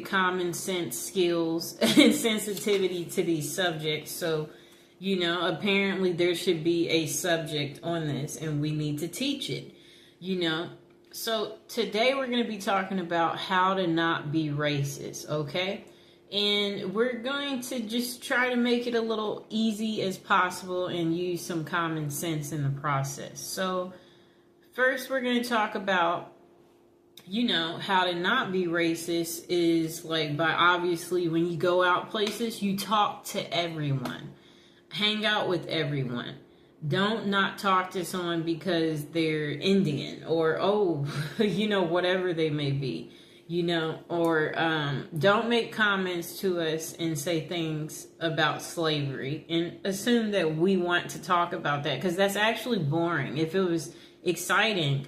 common sense skills and sensitivity to these subjects. So, apparently there should be a subject on this and we need to teach it, So today we're going to be talking about how to not be racist, okay? And we're going to just try to make it a little easy as possible and use some common sense in the process. So first we're going to talk about how to not be racist is like by obviously when you go out places, you talk to everyone, hang out with everyone. Don't not talk to someone because they're Indian or, whatever they may be, or don't make comments to us and say things about slavery and assume that we want to talk about that because that's actually boring. If it was exciting,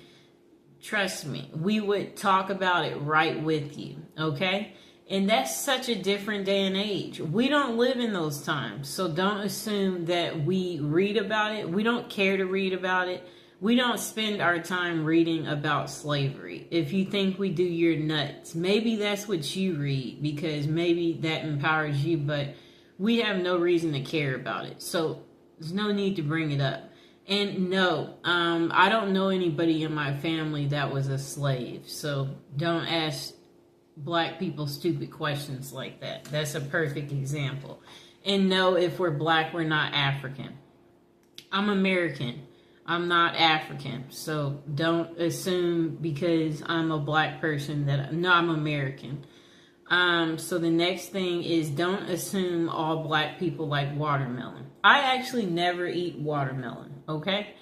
trust me, we would talk about it right with you, okay? And that's such a different day and age. We don't live in those times, so don't assume that we read about it. We don't care to read about it. We don't spend our time reading about slavery. If you think we do, you're nuts. Maybe that's what you read because maybe that empowers you, but we have no reason to care about it. So there's no need to bring it up. And no, I don't know anybody in my family that was a slave. So don't ask black people stupid questions like that. That's a perfect example. And no, if we're black, we're not African. I'm American. I'm not African. So don't assume because I'm a black person that, no, I'm American. So the next thing is don't assume all black people like watermelon. I actually never eat watermelon, okay?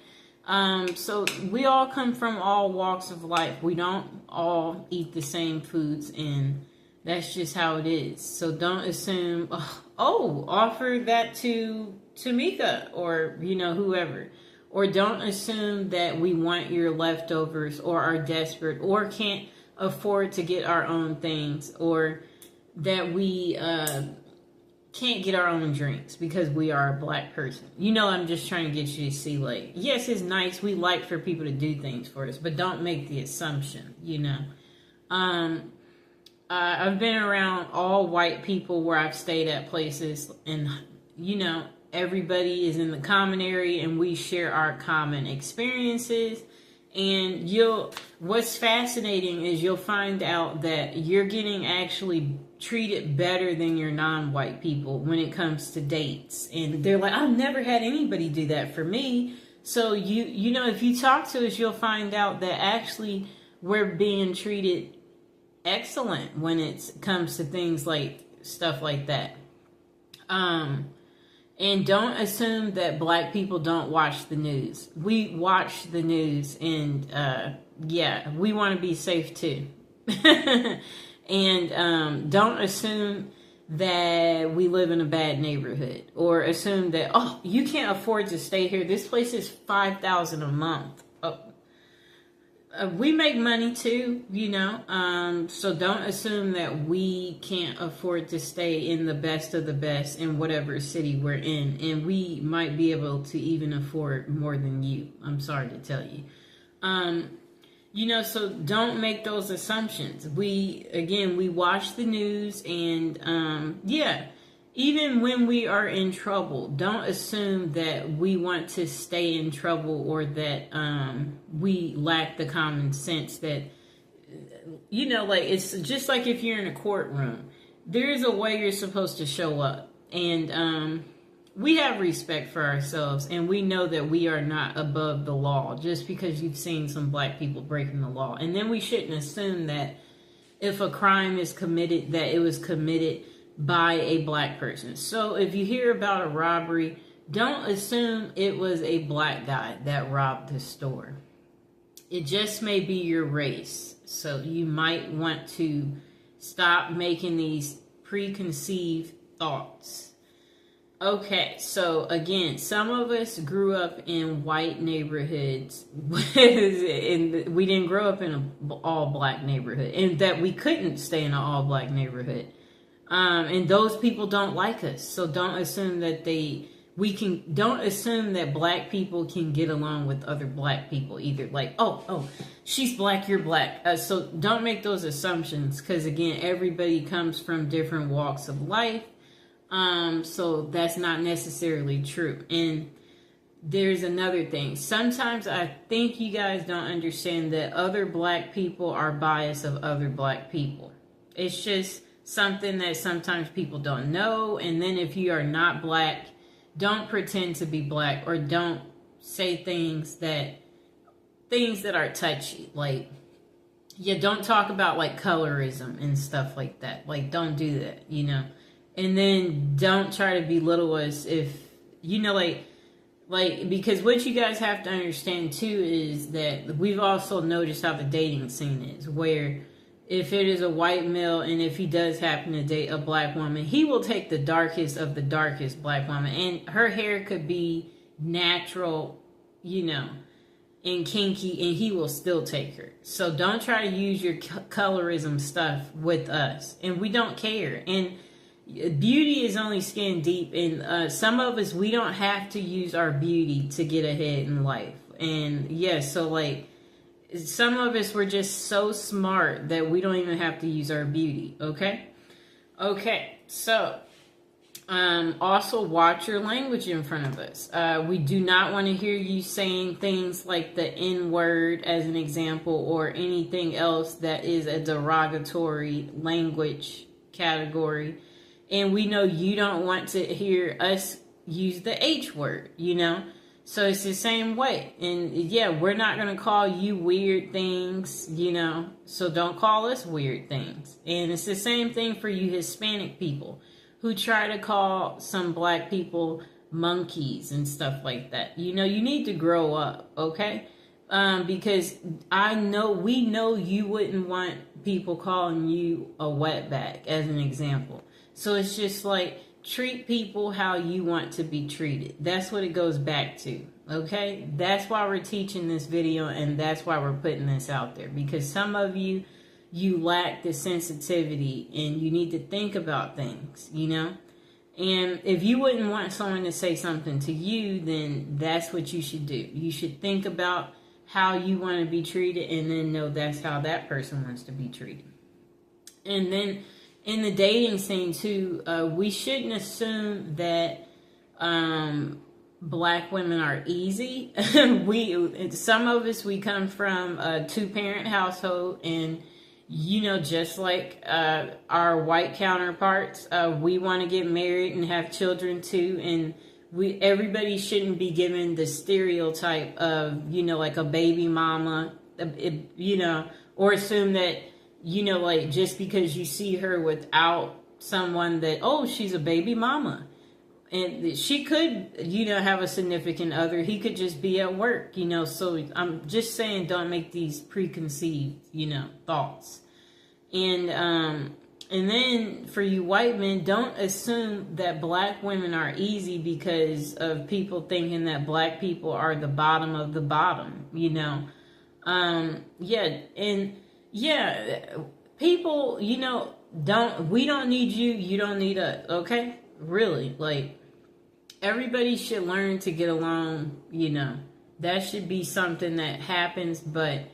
So we all come from all walks of life. We don't all eat the same foods, and that's just how it is. So don't assume, offer that to Tamika or, whoever. Or don't assume that we want your leftovers or are desperate or can't afford to get our own things or that we can't get our own drinks because we are a black person. I'm just trying to get you to see, like, yes, it's nice. We like for people to do things for us, but don't make the assumption, I've been around all white people where I've stayed at places and, everybody is in the common area and we share our common experiences. And what's fascinating is you'll find out that you're getting actually treated better than your non-white people when it comes to dates. And they're like, I've never had anybody do that for me. So if you talk to us, you'll find out that actually we're being treated excellent when it comes to things like stuff like that. And don't assume that black people don't watch the news. We watch the news and, we want to be safe too. And don't assume that we live in a bad neighborhood or assume that, you can't afford to stay here. This place is $5,000 a month. We make money too, so don't assume that we can't afford to stay in the best of the best in whatever city we're in. And we might be able to even afford more than you. I'm sorry to tell you. So don't make those assumptions. We watch the news and, even when we are in trouble, don't assume that we want to stay in trouble or that we lack the common sense that, it's just like if you're in a courtroom, there's a way you're supposed to show up. And we have respect for ourselves and we know that we are not above the law just because you've seen some black people breaking the law. And then we shouldn't assume that if a crime is committed, that it was committed by a black person. So if you hear about a robbery, don't assume it was a black guy that robbed the store. It just may be your race. So you might want to stop making these preconceived thoughts. Okay, so again, some of us grew up in white neighborhoods and we didn't grow up in an all black neighborhood and that we couldn't stay in an all black neighborhood. And those people don't like us. So don't assume that they don't assume that black people can get along with other black people either. Like, oh, she's black, you're black. So don't make those assumptions, because again, everybody comes from different walks of life. So that's not necessarily true. And there's another thing. Sometimes I think you guys don't understand that other black people are biased of other black people. It's just something that sometimes people don't know. And then if you are not black, don't pretend to be black, or don't say things that are touchy. Like, yeah, don't talk about like colorism and stuff like that. Like, don't do that, you know. And then don't try to belittle us if, you know, like, because what you guys have to understand too is that we've also noticed how the dating scene is, where if it is a white male and if he does happen to date a black woman, he will take the darkest of the darkest black woman, and her hair could be natural, you know, and kinky, and he will still take her. So don't try to use your colorism stuff with us, and we don't care. And beauty is only skin deep, and some of us, we don't have to use our beauty to get ahead in life. And yes, so like some of us, we're just so smart that we don't even have to use our beauty. Okay, so also watch your language in front of us. We do not want to hear you saying things like the N-word as an example, or anything else that is a derogatory language category. And we know you don't want to hear us use the H word, you know? So it's the same way. And yeah, we're not going to call you weird things, you know? So don't call us weird things. And it's the same thing for you Hispanic people who try to call some black people monkeys and stuff like that. You know, you need to grow up, okay? Because we know you wouldn't want people calling you a wetback as an example. So it's just like, treat people how you want to be treated. That's what it goes back to, okay? That's why we're teaching this video, and that's why we're putting this out there. Because some of you lack the sensitivity, and you need to think about things, you know? And if you wouldn't want someone to say something to you, then that's what you should do. You should think about how you want to be treated, and then know that's how that person wants to be treated. And then in the dating scene too, we shouldn't assume that black women are easy. Some of us, we come from a 2-parent household, and you know, just like our white counterparts, we want to get married and have children too. And everybody shouldn't be given the stereotype of, you know, like a baby mama, you know, or assume that, you know, like just because you see her without someone that, oh, she's a baby mama. And she could, you know, have a significant other. He could just be at work, you know. So I'm just saying, don't make these preconceived, you know, thoughts. And then for you white men, don't assume that black women are easy because of people thinking that black people are the bottom of the bottom, you know. People, you know, we don't need you, you don't need us, okay? Really, like, everybody should learn to get along, you know. That should be something that happens, but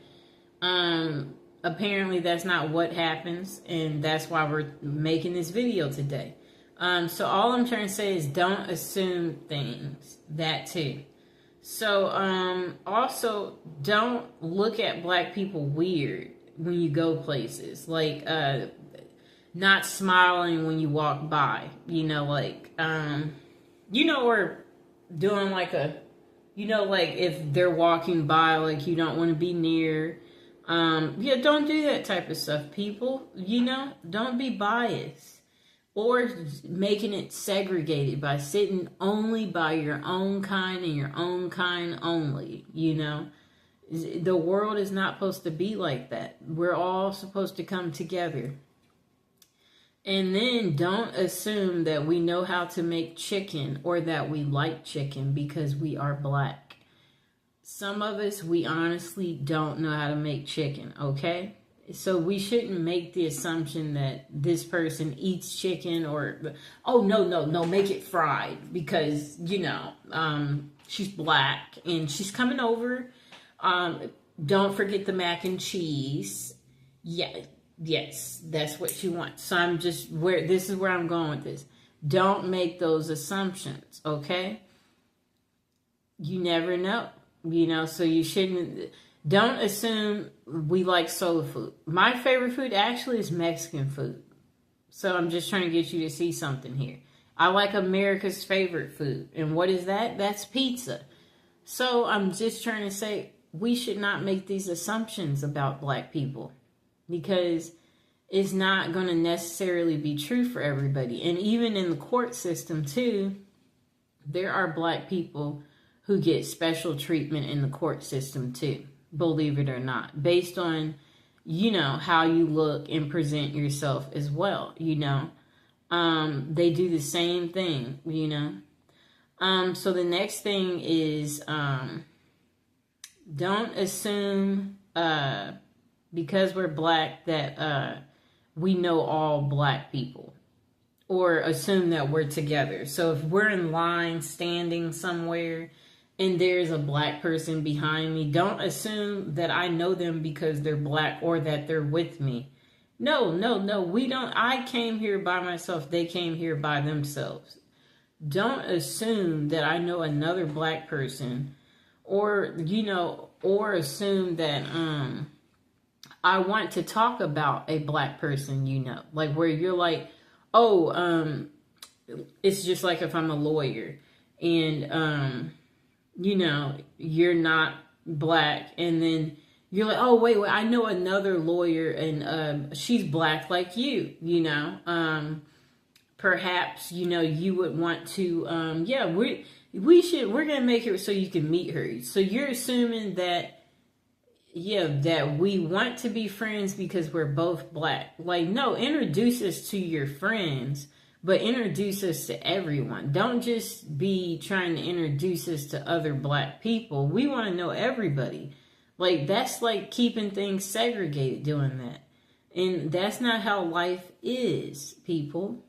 apparently that's not what happens, and that's why we're making this video today. So all I'm trying to say is don't assume things, that too. So also don't look at black people weird when you go places, like not smiling when you walk by, you know, like you know, or doing like a, you know, like if they're walking by, like you don't want to be near. Yeah, don't do that type of stuff, people. You know, don't be biased or making it segregated by sitting only by your own kind and your own kind only. You know, the world is not supposed to be like that. We're all supposed to come together. And then don't assume that we know how to make chicken or that we like chicken because we are black. Some of us, we honestly don't know how to make chicken, okay? So we shouldn't make the assumption that this person eats chicken, or, oh, no, make it fried because, she's black and she's coming over. Don't forget the mac and cheese. Yeah, yes, that's what she wants. So this is where I'm going with this. Don't make those assumptions, okay? You never know, so you shouldn't. Don't assume we like soul food. My favorite food actually is Mexican food. So I'm just trying to get you to see something here. I like America's favorite food. And what is that? That's pizza. So I'm just trying to say we should not make these assumptions about black people, because it's not going to necessarily be true for everybody. And even in the court system too, there are black people who get special treatment in the court system too. Believe it or not, based on, how you look and present yourself as well, they do the same thing, so the next thing is, don't assume, because we're black that, we know all black people, or assume that we're together. So if we're in line standing somewhere and there's a black person behind me, don't assume that I know them because they're black or that they're with me. No, we don't. I came here by myself. They came here by themselves. Don't assume that I know another black person, or, or assume that, I want to talk about a black person, like where you're like, oh, it's just like if I'm a lawyer and, you're not black, and then you're like, oh, wait, I know another lawyer and she's black like you, perhaps, you would want to, we're going to make it so you can meet her. So you're assuming that, that we want to be friends because we're both black. Like, no, introduce us to your friends, but introduce us to everyone. Don't just be trying to introduce us to other black people. We want to know everybody. Like, that's like keeping things segregated, doing that. And that's not how life is, people.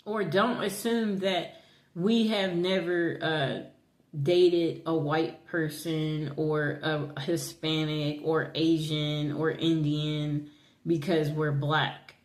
Or don't assume that we have never dated a white person or a Hispanic or Asian or Indian because we're black.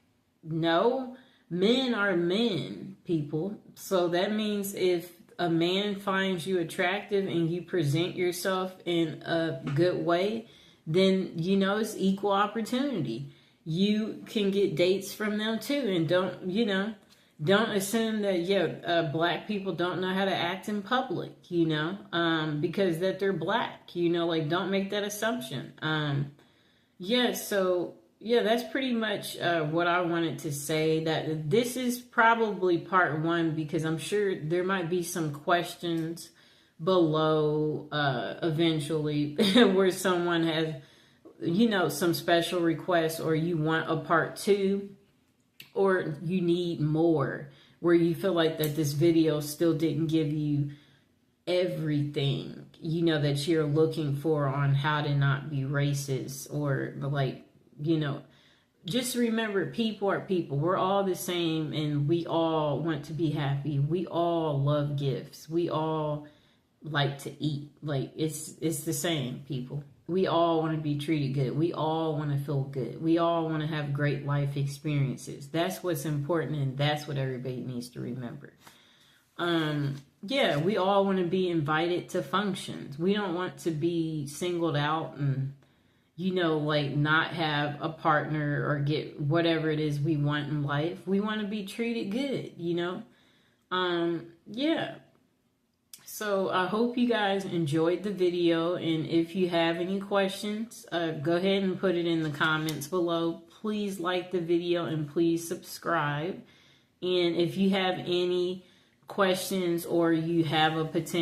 No. Men are men, people. So that means if a man finds you attractive and you present yourself in a good way, then, it's equal opportunity. You can get dates from them too. And don't assume that, black people don't know how to act in public, because that they're black, don't make that assumption. That's pretty much what I wanted to say. That this is probably part one, because I'm sure there might be some questions below eventually where someone has, some special requests, or you want a part two, or you need more, where you feel like that this video still didn't give you everything, that you're looking for on how to not be racist, or like, just remember, people are people. We're all the same, and we all want to be happy. We all love gifts. We all like to eat. Like, it's the same, people. We all want to be treated good. We all want to feel good. We all want to have great life experiences. That's what's important, and that's what everybody needs to remember. We all want to be invited to functions. We don't want to be singled out and, not have a partner or get whatever it is we want in life. We want to be treated good, So I hope you guys enjoyed the video, and if you have any questions, go ahead and put it in the comments below. Please like the video and please subscribe. And if you have any questions or you have a potential